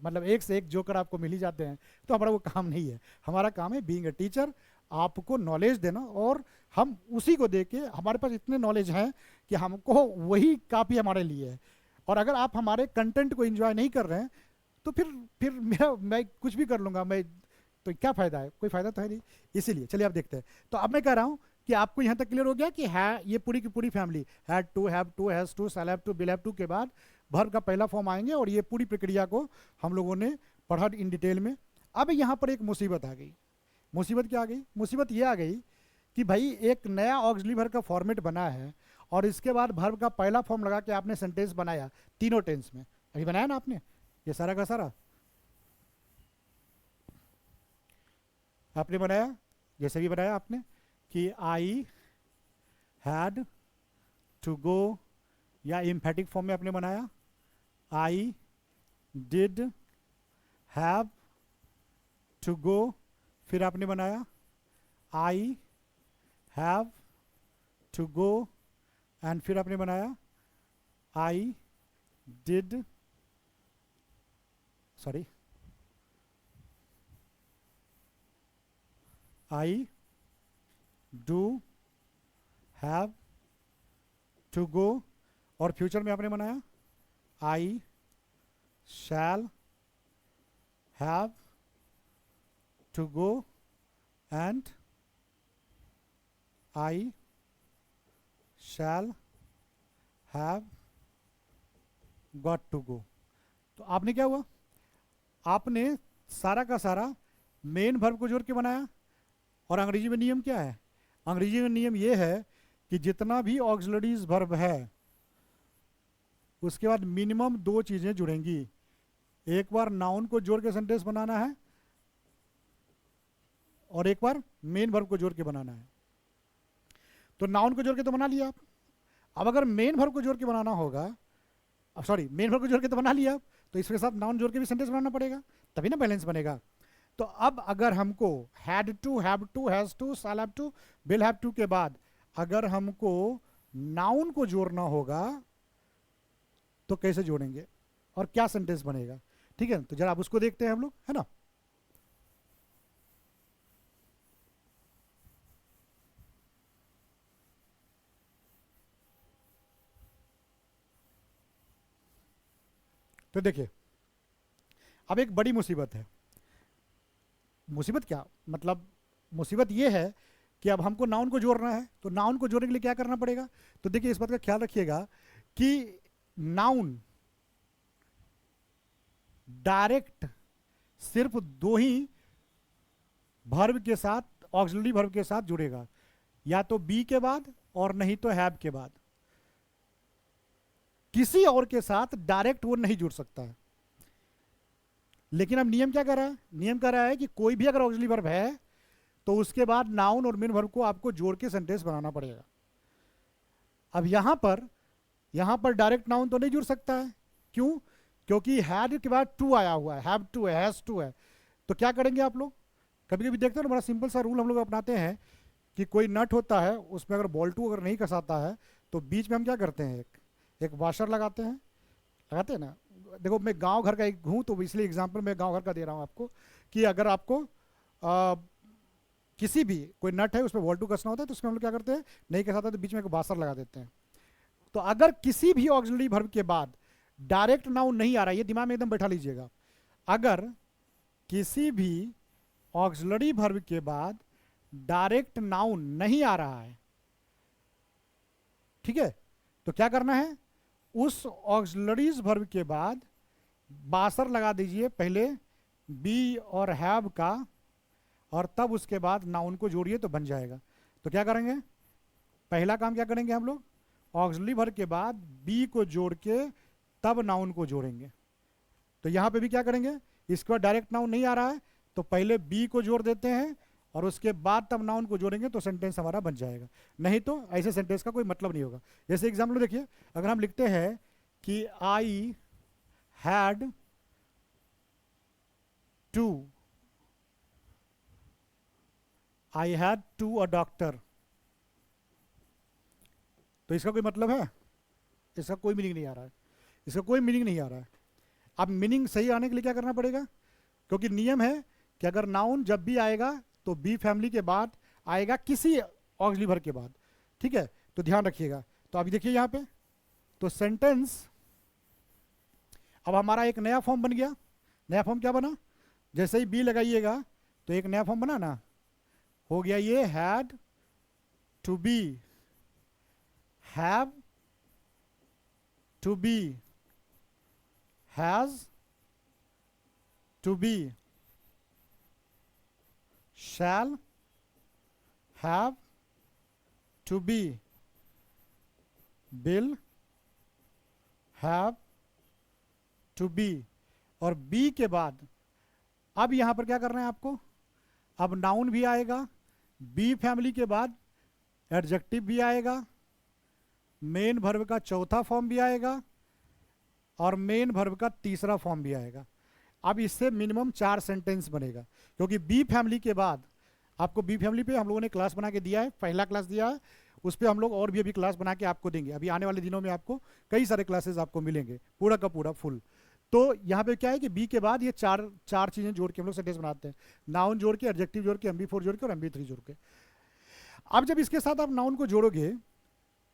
मतलब एक से एक जोकर आपको मिल ही जाते हैं, तो हमारा वो काम नहीं है। हमारा काम है बीइंग अ टीचर, आपको नॉलेज देना, और हम उसी को दे के, हमारे पास इतने नॉलेज हैं कि हमको वही काफ़ी हमारे लिए है। और अगर आप हमारे कंटेंट को एंजॉय नहीं कर रहे हैं तो फिर मैं कुछ भी कर लूँगा, मैं तो क्या फ़ायदा है, कोई फ़ायदा तो है नहीं। इसीलिए चलिए आप देखते हैं। तो अब मैं कह रहा हूँ कि आपको यहाँ तक क्लियर हो गया कि है ये पूरी की पूरी family, had to, have to, has to, shall have to, will have to के बाद वर्ब का पहला फॉर्म आएंगे, और ये पूरी प्रक्रिया को हम लोगों ने पढ़ा इन डिटेल में। अब यहाँ पर एक मुसीबत आ गई। मुसीबत क्या आ गई? मुसीबत ये आ गई कि भाई एक नया ऑक्सिलरी वर्ब का फॉर्मेट बना है, और इसके बाद वर्ब का पहला फॉर्म लगा के आपने सेंटेंस बनाया तीनों टेंस में। अभी बनाया ना आपने ये सारा का सारा, आपने बनाया, जैसे भी बनाया आपने कि आई हैड टू गो, या एम्फेटिक फॉर्म में आपने बनाया I did have to go, फिर आपने बनाया I have to go, and फिर आपने बनाया I did, sorry, I do have to go, और फ्यूचर में आपने बनाया I shall have to go, and I shall have got to go. तो आपने क्या हुआ, आपने सारा का सारा मेन वर्ब को जोड़ के बनाया। और अंग्रेजी में नियम क्या है? अंग्रेजी में नियम ये है कि जितना भी ऑक्सिलरीज वर्ब है उसके बाद मिनिमम दो चीजें जुड़ेंगी। एक बार नाउन को जोड़ के सेंटेंस बनाना है, और एक बार मेन वर्ब को जोड़ के बनाना है। तो नाउन को जोड़ के तो बना लिया आप, अब अगर मेन वर्ब को जोड़ के बनाना होगा, अब सॉरी, मेन वर्ब को जोड़ के तो बना लिया आप, तो इसके साथ नाउन जोड़ के भी सेंटेंस बनाना पड़ेगा, तभी ना बैलेंस बनेगा। तो अब अगर हमको had to, have to, has to, shall have to, will have to के बाद अगर हमको नाउन को जोड़ना होगा तो कैसे जोड़ेंगे और क्या सेंटेंस बनेगा? ठीक है, तो जरा आप उसको देखते हैं हम लोग, है ना। तो देखिए, अब एक बड़ी मुसीबत है। मुसीबत क्या मतलब, मुसीबत ये है कि अब हमको नाउन को जोड़ना है, तो नाउन को जोड़ने के लिए क्या करना पड़ेगा? तो देखिए, इस बात का ख्याल रखिएगा कि नाउन डायरेक्ट सिर्फ दो ही वर्ब के साथ, ऑक्सिलरी वर्ब के साथ जुड़ेगा, या तो बी के बाद और नहीं तो हैव के बाद। किसी और के साथ डायरेक्ट वो नहीं जुड़ सकता है। लेकिन अब नियम क्या कर रहा है? नियम कर रहा है कि कोई भी अगर ऑक्सिलरी वर्ब है तो उसके बाद नाउन और मेन वर्ब को आपको जोड़ के सेंटेंस बनाना पड़ेगा। अब यहां पर डायरेक्ट नाउन तो नहीं जुड़ सकता है। क्यों? क्योंकि हैड के बाद टू आया हुआ है, हैव टू है, हैज टू है। तो क्या करेंगे आप लोग? कभी कभी देखते हो ना, बड़ा सिंपल सा रूल हम लोग अपनाते हैं कि कोई नट होता है, उसमें अगर बॉल्टू अगर नहीं कसाता है तो बीच में हम क्या करते हैं, एक वाशर लगाते हैं, ना। देखो, मैं गांव घर का एक हूँ तो इसलिए एग्जांपल मैं गांव घर का दे रहा हूँ आपको, कि अगर आपको किसी भी कोई नट है उस पर वॉल्टू कसना होता है, तो उसमें हम लोग क्या करते हैं, नहीं कसा था तो बीच में एक बासर लगा देते हैं। तो अगर किसी भी ऑक्सिलरी वर्ब के बाद डायरेक्ट नाउन नहीं आ रहा है, ये दिमाग में एकदम बैठा लीजिएगा, अगर किसी भी ऑक्सिलरी वर्ब के बाद डायरेक्ट नाउन नहीं आ रहा है, ठीक है, तो क्या करना है, उस ऑक्सिलरीज वर्ब के बाद बासर लगा दीजिए पहले बी और हैव का, और तब उसके बाद नाउन को जोड़िए तो बन जाएगा। तो क्या करेंगे, पहला काम क्या करेंगे हम लोग, ऑक्सिलरी वर्ब के बाद बी को जोड़ के तब नाउन को जोड़ेंगे। तो यहां पे भी क्या करेंगे, इसके बाद डायरेक्ट नाउन नहीं आ रहा है तो पहले बी को जोड़ देते हैं और उसके बाद तब नाउन को जोड़ेंगे तो सेंटेंस हमारा बन जाएगा। नहीं तो ऐसे सेंटेंस का कोई मतलब नहीं होगा। जैसे एग्जाम्पल देखिए, अगर हम लिखते हैं कि I had to a doctor, तो इसका कोई मतलब है, इसका कोई मीनिंग नहीं आ रहा है, इसका कोई मीनिंग नहीं आ रहा है। अब मीनिंग सही आने के लिए क्या करना पड़ेगा, क्योंकि नियम है कि अगर नाउन जब भी आएगा तो बी फैमिली के बाद आएगा किसी ऑक्सिलरी वर्ब के बाद, ठीक है, तो ध्यान रखिएगा। तो अभी देखिए यहाँ पे, तो सेंटेंस अब हमारा एक नया फॉर्म बन गया। नया फॉर्म क्या बना, जैसे ही बी लगाइएगा तो एक नया फॉर्म बना ना, हो गया ये had to be, have to be, has to be, shall have to be, will have to be, और बी के बाद अब यहां पर क्या करना है आपको, अब नाउन भी आएगा, बी फैमिली के बाद एडजेक्टिव भी आएगा, मेन वर्ब का चौथा फॉर्म भी आएगा और मेन वर्ब का तीसरा फॉर्म भी आएगा। अब इससे मिनिमम 4 सेंटेंस बनेगा, क्योंकि बी फैमिली के बाद आपको, बी फैमिली पे हम लोगों ने क्लास बना के दिया है, पहला क्लास दिया है, उस पर हम लोग और भी अभी क्लास बना के आपको देंगे। अभी आने वाले दिनों में आपको कई सारे क्लासेस आपको मिलेंगे, पूरा का पूरा फुल। तो यहाँ पे क्या है कि बी के बाद ये चार चीजें जोड़ के हम लोग सेंटेंस बनाते हैं, नाउन जोड़ के, एडजेक्टिव जोड़ के, MB4 जोड़ के और MB3 जोड़ के। अब जब इसके साथ आप नाउन को जोड़ोगे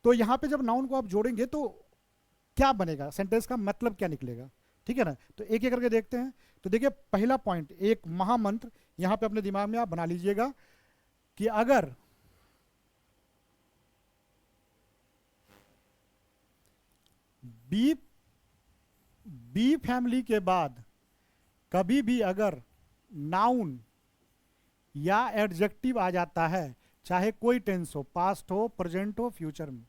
तो यहाँ पे जब नाउन को आप जोड़ेंगे तो क्या बनेगा, सेंटेंस का मतलब क्या निकलेगा, ठीक है ना। तो एक एक करके देखते हैं। तो देखिए पहला पॉइंट, एक महामंत्र यहाँ पे अपने दिमाग में आप बना लीजिएगा कि अगर बी बी फैमिली के बाद कभी भी अगर नाउन या एडजेक्टिव आ जाता है, चाहे कोई टेंस हो, पास्ट हो, प्रेजेंट हो, फ्यूचर में,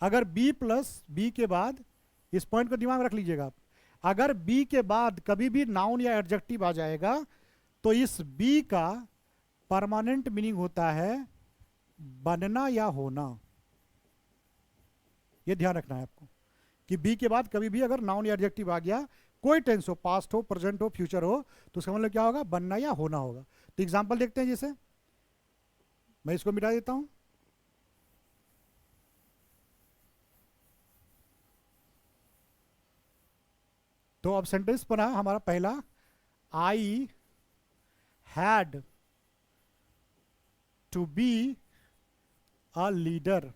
अगर बी प्लस बी के बाद, इस पॉइंट को दिमाग में रख लीजिएगा आप, अगर बी के बाद कभी भी नाउन या एडजेक्टिव आ जाएगा तो इस बी का परमानेंट मीनिंग होता है बनना या होना। यह ध्यान रखना है आपको कि बी के बाद कभी भी अगर नाउन या एडजेक्टिव आ गया, कोई टेंस हो, पास्ट हो, प्रेजेंट हो, फ्यूचर हो, तो उसका मतलब क्या होगा, बनना या होना होगा। तो एग्जांपल देखते हैं, जैसे मैं इसको मिटा देता हूं, तो अब सेंटेंस बना हमारा पहला, I had to be a leader,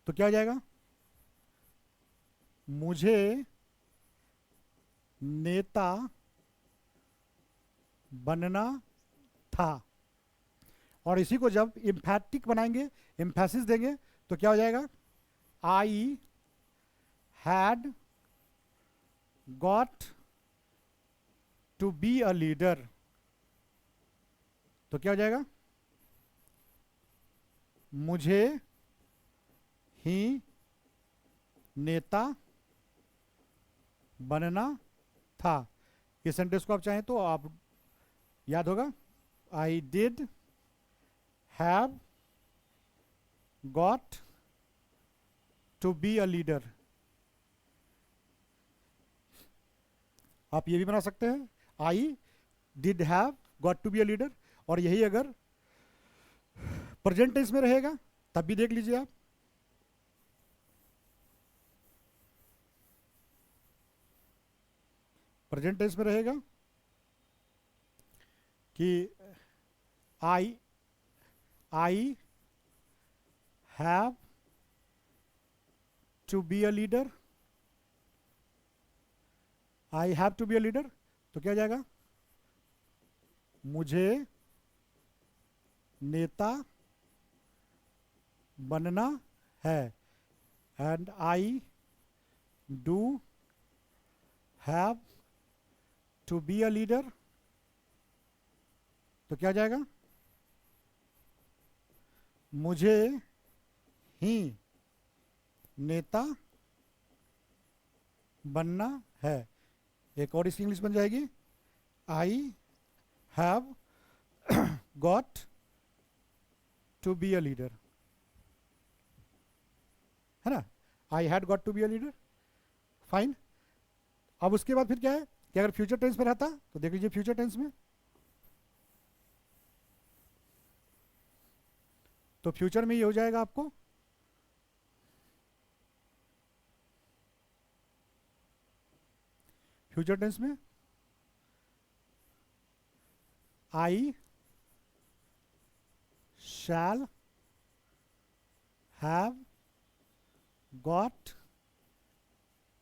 तो क्या हो जाएगा, मुझे नेता बनना था। और इसी को जब इम्फैटिक बनाएंगे, इम्फेसिस देंगे, तो क्या हो जाएगा, I had got to be a leader, तो क्या हो जाएगा, मुझे ही नेता बनना था। इस सेंटेंस को आप चाहें तो आप याद होगा, I did have got to be a leader. आप ये भी बना सकते हैं, I did have got to be a leader, और यही अगर प्रेजेंट टेंस में रहेगा तब भी देख लीजिए आप, प्रेजेंट टेंस में रहेगा कि I I have to be a leader, I have to be a leader, तो क्या हो जाएगा, मुझे नेता बनना है, and I do have to be a leader, तो क्या हो जाएगा, मुझे ही नेता बनना है। एक और इसकी इंग्लिश बन जाएगी, I have got to be a leader, है ना, I had got to be a leader, fine. अब उसके बाद फिर क्या है कि अगर फ्यूचर टेंस में रहता तो देख लीजिए फ्यूचर टेंस में, तो फ्यूचर में ये हो जाएगा आपको, फ्यूचर टेंस में I shall have got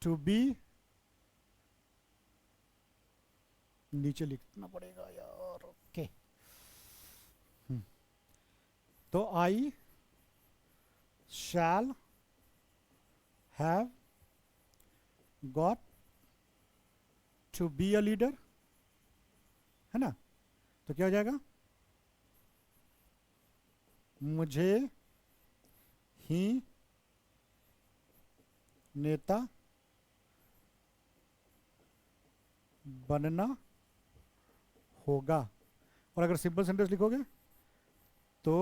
to be, नीचे लिखना पड़ेगा यार, ओके, तो I shall have got to be a leader, है ना, तो क्या हो जाएगा, मुझे ही नेता बनना होगा। और अगर सिंपल सेंटेंस लिखोगे तो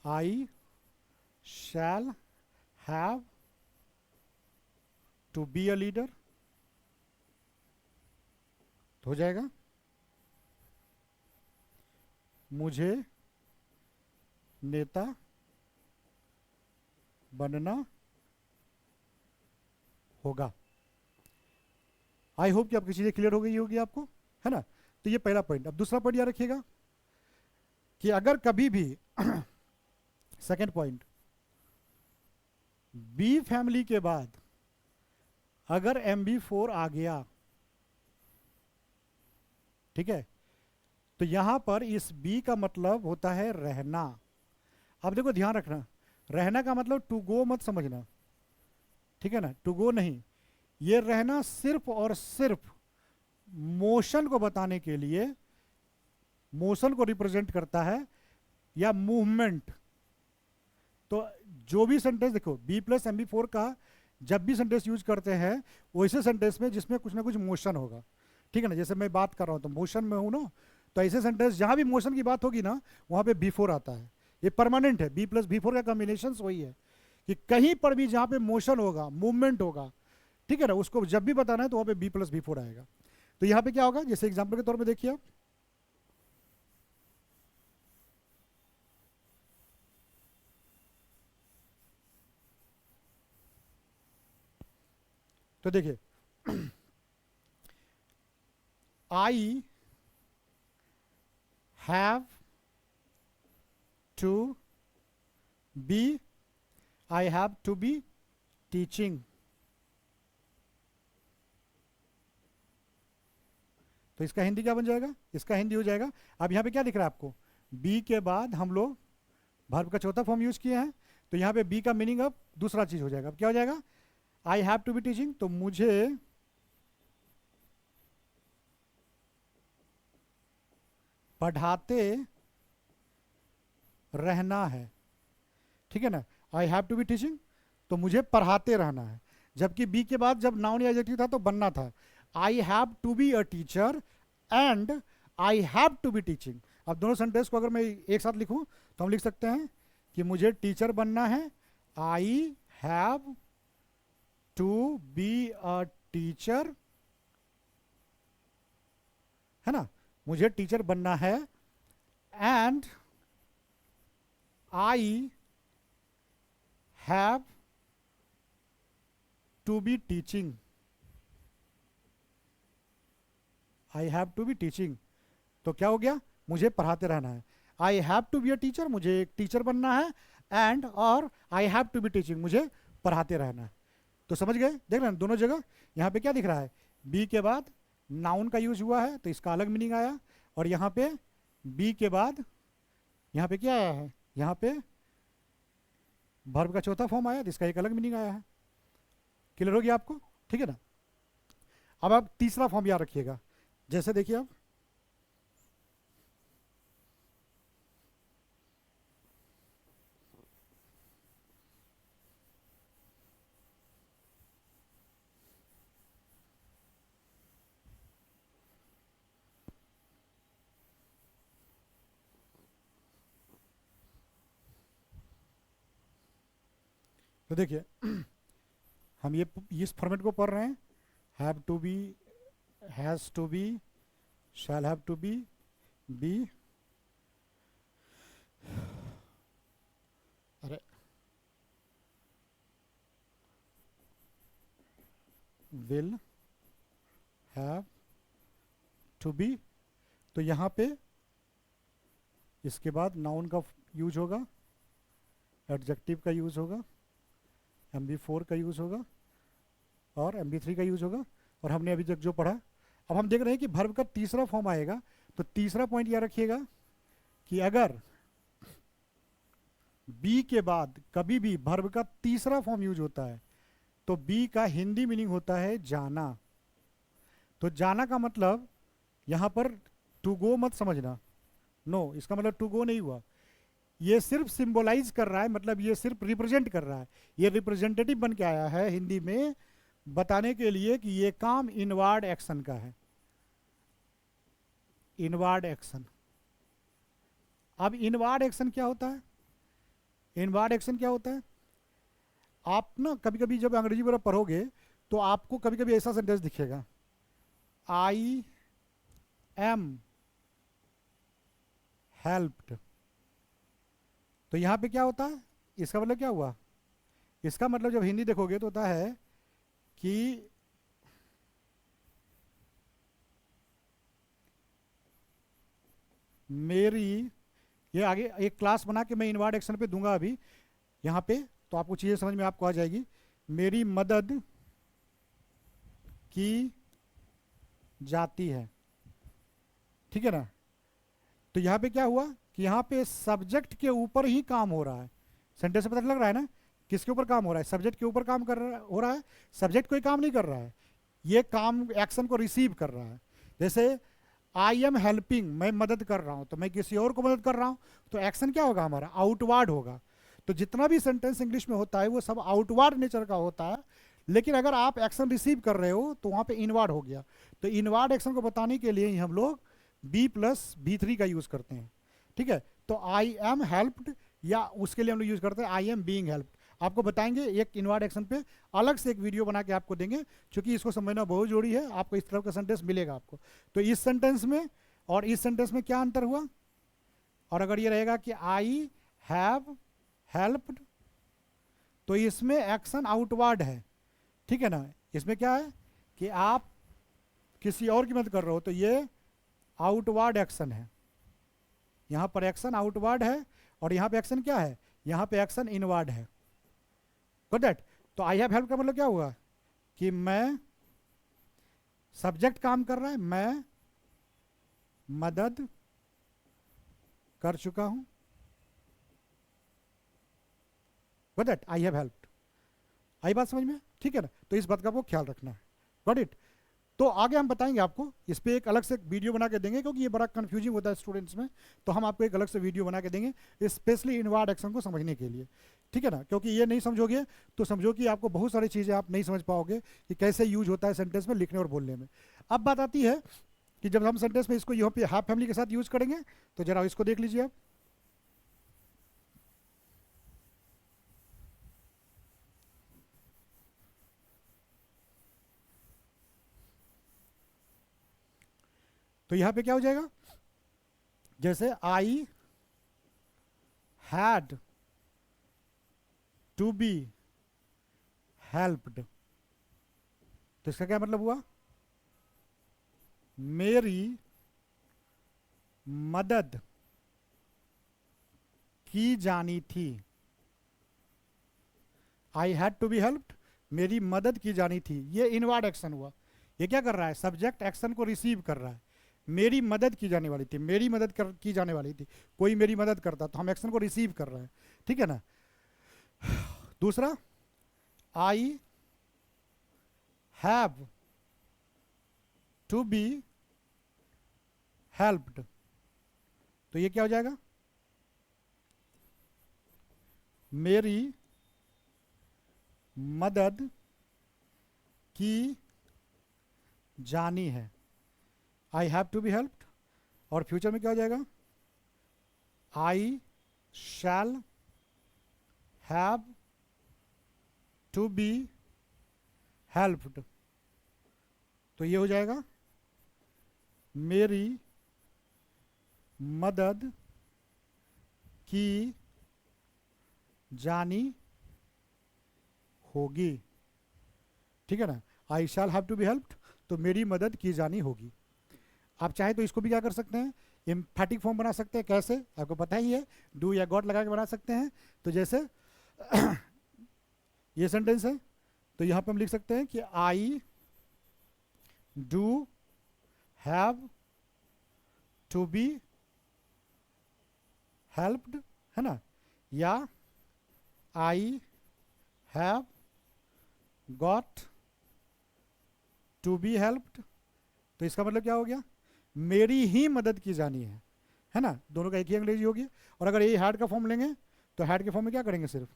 I shall have to be a leader, तो हो जाएगा, मुझे नेता बनना होगा। आई होप कि आपकी चीजें क्लियर हो गई होगी आपको, है ना। तो ये पहला पॉइंट। अब दूसरा पॉइंट याद रखिएगा कि अगर कभी भी सेकेंड पॉइंट, बी फैमिली के बाद अगर MB4 आ गया, ठीक है, तो यहां पर इस बी का मतलब होता है रहना। अब देखो ध्यान रखना, रहना का मतलब टू गो मत समझना, ठीक है ना, टू गो नहीं, ये रहना सिर्फ और सिर्फ मोशन को बताने के लिए, मोशन को रिप्रेजेंट करता है या मूवमेंट। तो जो भी सेंटेंस देखो B+MB4 का जब भी सेंटेंस यूज करते हैं वैसे सेंटेंस में जिसमें कुछ ना कुछ मोशन होगा, ठीक है ना, जैसे मैं बात कर रहा हूं तो मोशन में हूं ना, तो ऐसे सेंटेंस जहां भी मोशन की बात होगी ना वहां पे B4 आता है। ये परमानेंट है, B+B4 का कॉम्बिनेशन वही है कि कहीं पर भी जहां पे मोशन होगा, मूवमेंट होगा, ठीक है ना, उसको जब भी बताना है तो वहां पे B+B4 आएगा। तो यहां पे क्या होगा, जैसे एग्जाम्पल के तौर पर देखिए आप, तो देखिए I have to be, I have to be teaching, तो इसका हिंदी क्या बन जाएगा, इसका हिंदी हो जाएगा, अब यहाँ पे क्या दिख रहा है आपको, बी के बाद हम लोग वर्ब का चौथा फॉर्म यूज किया है, तो यहाँ पे बी का मीनिंग अब दूसरा चीज हो जाएगा। अब क्या हो जाएगा, I have to be teaching, तो मुझे पढ़ाते रहना है, ठीक है ना, I have to be teaching, तो मुझे पढ़ाते रहना है। जबकि बी के बाद जब नाउन या एडजेक्टिव था तो बनना था I have to be a teacher and I have to be teaching. अब दोनों सेंटेंस को अगर मैं एक साथ लिखूं तो हम लिख सकते हैं कि मुझे टीचर बनना है, I have to be a teacher, है ना, मुझे टीचर बनना है, and I have to be teaching, I have to be teaching, तो क्या हो गया, मुझे पढ़ाते रहना है। I have to be a teacher, मुझे एक टीचर बनना है। एंड और I have to be teaching, मुझे पढ़ाते रहना है। तो समझ गए, देख रहे हैं दोनों जगह यहाँ पे क्या दिख रहा है, बी के बाद नाउन का यूज हुआ है तो इसका अलग मीनिंग आया, और यहाँ पे बी के बाद यहाँ पे क्या आया है, यहाँ पे वर्ब का चौथा फॉर्म आया जिसका एक अलग मीनिंग आया है। क्लियर हो गया आपको, ठीक है ना। अब आप तीसरा फॉर्म याद रखिएगा, जैसे देखिए आप, तो देखिए हम ये इस फॉर्मेट को पढ़ रहे हैं, have to be, has to be, shall have to be, अरे विल हैव टू बी। तो यहाँ पे इसके बाद नाउन का यूज होगा, एडजेक्टिव का यूज होगा, MB4 का यूज होगा और MB3 का यूज होगा। और हमने अभी तक जो पढ़ा, अब हम देख रहे हैं कि वर्ब का तीसरा फॉर्म आएगा। तो तीसरा पॉइंट याद रखिएगा कि अगर बी के बाद कभी भी वर्ब का तीसरा फॉर्म यूज होता है तो बी का हिंदी मीनिंग होता है जाना। तो जाना का मतलब यहां पर टू गो मत समझना, नो, इसका मतलब टू गो नहीं हुआ, ये सिर्फ सिंबलाइज कर रहा है, मतलब ये सिर्फ रिप्रेजेंट कर रहा है, ये रिप्रेजेंटेटिव बन के आया है हिंदी में बताने के लिए कि ये काम इनवर्ड एक्शन का है, इनवर्ड एक्शन। अब इनवर्ड एक्शन क्या होता है, इनवर्ड एक्शन क्या होता है, आप ना कभी कभी जब अंग्रेजी वगैरह पढ़ोगे तो आपको कभी कभी ऐसा सेंटेंस दिखेगा, आई एम हेल्प्ड। तो यहां पे क्या होता है, इसका मतलब क्या हुआ, इसका मतलब जब हिंदी देखोगे तो होता है कि मेरी, ये आगे एक क्लास बना के मैं इनवर्ड एक्शन पे दूंगा अभी यहाँ पे, तो आपको चीज़ें समझ में आपको आ जाएगी। मेरी मदद की जाती है, ठीक है ना। तो यहाँ पे क्या हुआ कि यहाँ पे सब्जेक्ट के ऊपर ही काम हो रहा है, सेंटेंस से पता लग रहा है ना, किसके ऊपर काम हो रहा है, सब्जेक्ट के ऊपर काम कर रहा हो रहा है। सब्जेक्ट कोई काम नहीं कर रहा है, ये काम एक्शन को रिसीव कर रहा है। जैसे आई एम हेल्पिंग, मैं मदद कर रहा हूँ, तो मैं किसी और को मदद कर रहा हूँ, तो एक्शन क्या होगा हमारा, आउटवर्ड होगा। तो जितना भी सेंटेंस इंग्लिश में होता है वो सब आउटवर्ड नेचर का होता है, लेकिन अगर आप एक्शन रिसीव कर रहे हो तो वहाँ पे इनवर्ड हो गया। तो इनवर्ड एक्शन को बताने के लिए ही हम लोग B+B3 का यूज़ करते हैं, ठीक है। तो आई एम हेल्प्ड, या उसके लिए हम लोग यूज़ करते हैं आई एम बीइंग हेल्प्ड। आपको बताएंगे एक इनवर्ड एक्शन पे अलग से एक वीडियो बना के आपको देंगे, क्योंकि इसको समझना बहुत जरूरी है, आपको इस तरह का सेंटेंस मिलेगा आपको। तो इस सेंटेंस में और इस सेंटेंस में क्या अंतर हुआ, और अगर ये रहेगा कि आई हैव हेल्प्ड, तो इसमें एक्शन आउटवर्ड है, ठीक है ना। इसमें क्या है कि आप किसी और की मदद कर रहे हो, तो ये आउटवर्ड एक्शन है, यहां पर एक्शन आउटवर्ड है, और यहां पे एक्शन क्या है, यहां पे एक्शन इनवर्ड है, गॉट दैट। तो आई हैव हेल्प का मतलब क्या हुआ कि मैं, सब्जेक्ट काम कर रहा है, मैं मदद कर चुका हूं, got that, I have helped. आई बात समझ में, ठीक है ना। तो इस बात का आपको ख्याल रखना है, गॉट इट। तो आगे हम बताएंगे आपको, इस पर एक अलग से वीडियो बना के देंगे, क्योंकि ये बड़ा कंफ्यूजिंग होता है स्टूडेंट्स में। तो हम आपको एक अलग से वीडियो बना के देंगे स्पेशली इनवर्ड एक्शन को समझने के लिए, ठीक है ना। क्योंकि ये नहीं समझोगे तो समझो कि आपको बहुत सारी चीज़ें आप नहीं समझ पाओगे कि कैसे यूज होता है सेंटेंस में लिखने और बोलने में। अब बात आती है कि जब हम सेंटेंस में इसको यहाँ पे हाफ फैमिली के साथ यूज करेंगे, तो जरा इसको देख लीजिए आप। तो यहाँ पे क्या हो जाएगा, जैसे I had to be helped, तो इसका क्या मतलब हुआ, मेरी मदद की जानी थी। I had to be helped, मेरी मदद की जानी थी, ये इनवर्ड एक्शन हुआ। ये क्या कर रहा है, सब्जेक्ट एक्शन को रिसीव कर रहा है। मेरी मदद की जाने वाली थी, मेरी की जाने वाली थी, कोई मेरी मदद करता तो हम एक्शन को रिसीव कर रहे हैं, ठीक है ना। दूसरा, I have to be helped, तो ये क्या हो जाएगा, मेरी मदद की जानी है। I have to be helped, और फ्यूचर में क्या हो जाएगा, I shall have to be helped, तो ये हो जाएगा मेरी मदद की जानी होगी, ठीक है ना। I shall have to be helped, तो मेरी मदद की जानी होगी। आप चाहे तो इसको भी क्या कर सकते हैं, एम्फैटिक फॉर्म बना सकते हैं। कैसे, आपको पता ही है, डू या गॉट लगा के बना सकते हैं। तो जैसे ये सेंटेंस है, तो यहां पे हम लिख सकते हैं कि I do have to be helped, है ना, या I have got to be helped. तो इसका मतलब क्या हो गया, मेरी ही मदद की जानी है ना। दोनों का एक ही अंग्रेजी होगी। और अगर ये हैड का फॉर्म लेंगे तो हैड के फॉर्म में क्या करेंगे, सिर्फ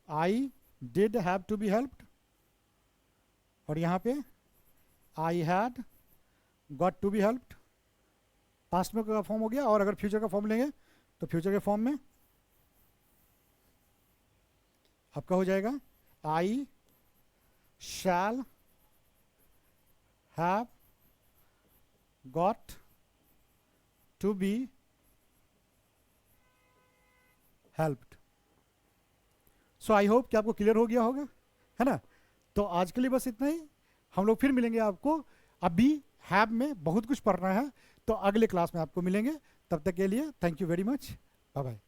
I did have to be helped, और यहां पे I had got to be helped, past में का फॉर्म हो गया। और अगर फ्यूचर का फॉर्म लेंगे तो फ्यूचर के फॉर्म में आपका हो जाएगा I shall have got to be helped. So I hope कि आपको क्लियर हो गया होगा, है ना। तो आज के लिए बस इतना ही। हम लोग फिर मिलेंगे आपको, अभी हैब में बहुत कुछ पढ़ना है, तो अगले क्लास में आपको मिलेंगे। तब तक के लिए thank you very much, bye bye.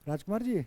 Rajkumar ji.